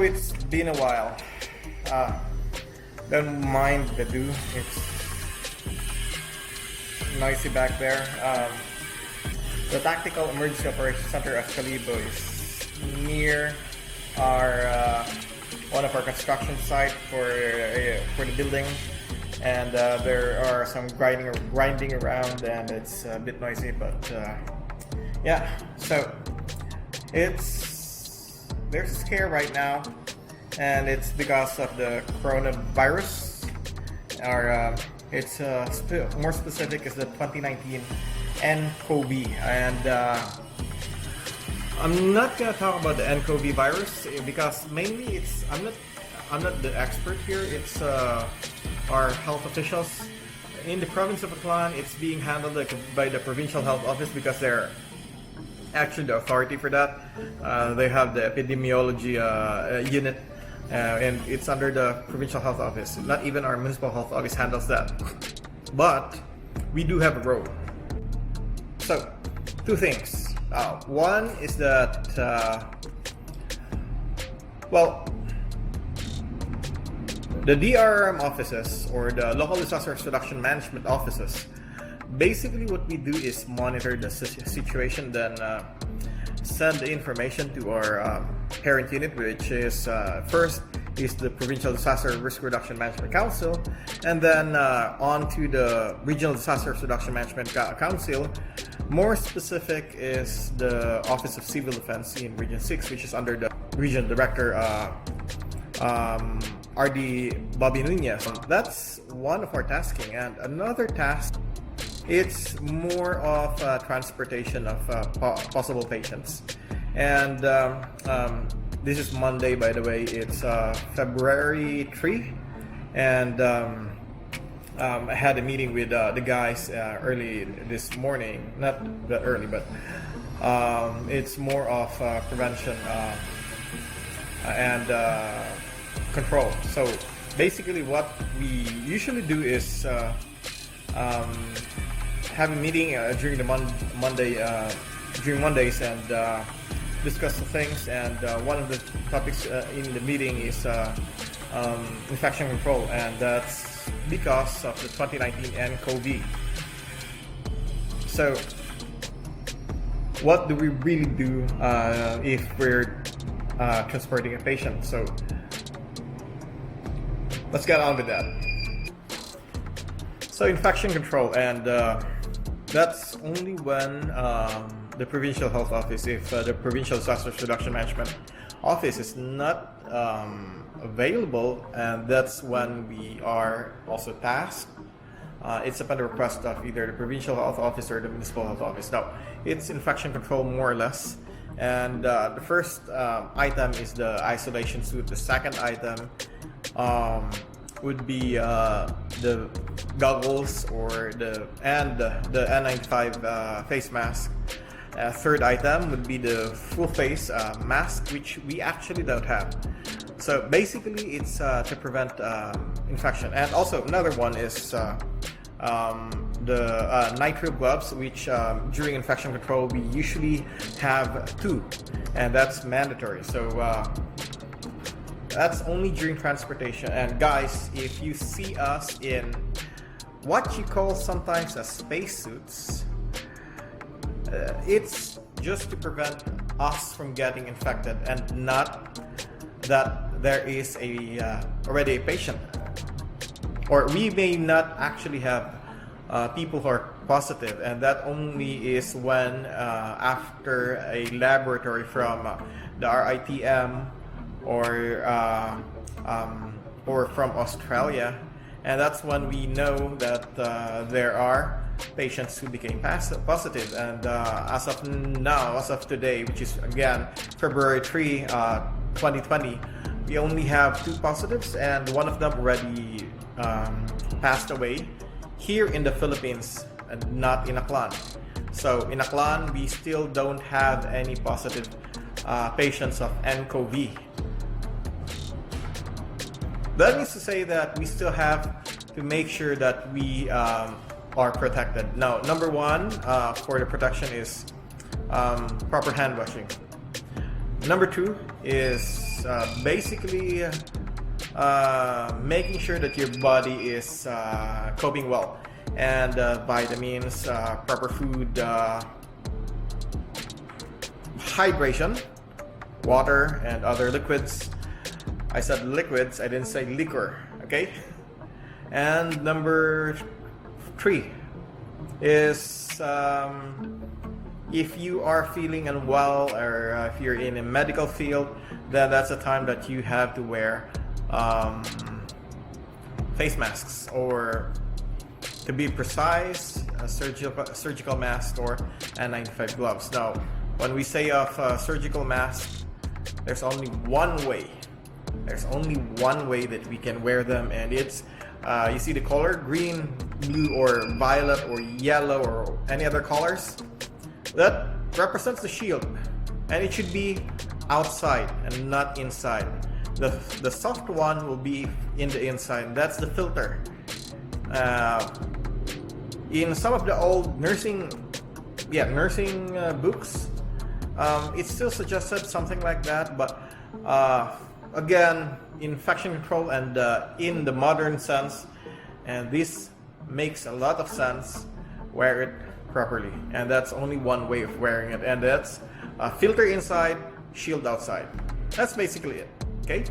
it's been a while. Don't mind the do. It's noisy back there. The Tactical Emergency Operations Center at Kalibo is near our one of our construction site for the building, and there are some grinding around, and it's a bit noisy. But yeah, so there's a scare right now, and it's because of the coronavirus. Or it's more specific is the 2019 nCoV, and I'm not gonna talk about the nCoV virus because mainly I'm not the expert here. It's our health officials in the province of Aklan. It's being handled by the provincial health office because they're actually the authority for that. They have the epidemiology unit, and it's under the provincial health office. Not even our municipal health office handles that, but we do have a role. So, two things. One is that, the DRRM offices, or the local disaster reduction management offices, basically what we do is monitor the situation, then send the information to our parent unit, which is first is the Provincial Disaster Risk Reduction Management Council, and then on to the Regional Disaster Reduction Management Council. More specific is the Office of Civil Defense in Region 6, which is under the Regional Director RD Bobby Nunez. That's one of our tasking, and another task, it's more of transportation of possible patients. And this is Monday, by the way. It's February 3, and I had a meeting with the guys early this morning. Not that early, but it's more of prevention and control. So basically what we usually do is have a meeting during the during Mondays, and discuss the things, and one of the topics in the meeting is infection control, and that's because of the 2019 nCoV. So what do we really do if we're transporting a patient? So let's get on with that. So infection control, and that's only when the provincial health office, if the provincial disaster reduction management office is not available, and that's when we are also tasked. It's upon the request of either the provincial health office or the municipal health office. Now, it's infection control more or less, and the first item is the isolation suit. The second item would be the goggles or the N95 face mask. Third item would be the full face mask, which we actually don't have. So basically, it's to prevent infection. And also another one is the nitrile gloves, which during infection control we usually have 2, and that's mandatory. So that's only during transportation. And guys, if you see us in what you call sometimes as spacesuits, it's just to prevent us from getting infected, and not that there is already a patient, or we may not actually have people who are positive, and that only is when after a laboratory from the RITM or from Australia, and that's when we know that there are patients who became positive. And as of now, as of today, which is again February 3, 2020, we only have 2 positives, and one of them already passed away here in the Philippines, and not in Aklan. So in Aklan, we still don't have any positive patients of nCoV. That means to say that we still have to make sure that we are protected. Now, number one for the protection is proper hand washing. Number 2 is basically making sure that your body is coping well, and vitamins, proper food, hydration, water, and other liquids. I said liquids, I didn't say liquor, okay? And number 3 is if you are feeling unwell, or if you're in a medical field, then that's the time that you have to wear face masks, or to be precise, a surgical mask or N95 gloves. Now, when we say of surgical mask, there's only one way. There's only one way that we can wear them, and it's you see the color green, blue, or violet, or yellow, or any other colors. That represents the shield, and it should be outside and not inside. The soft one will be in the inside. That's the filter. In some of the old nursing books, it still suggested something like that, but again, infection control and in the modern sense, and this makes a lot of sense, wear it properly, and that's only one way of wearing it, and that's filter inside, shield outside. That's basically it. Okay.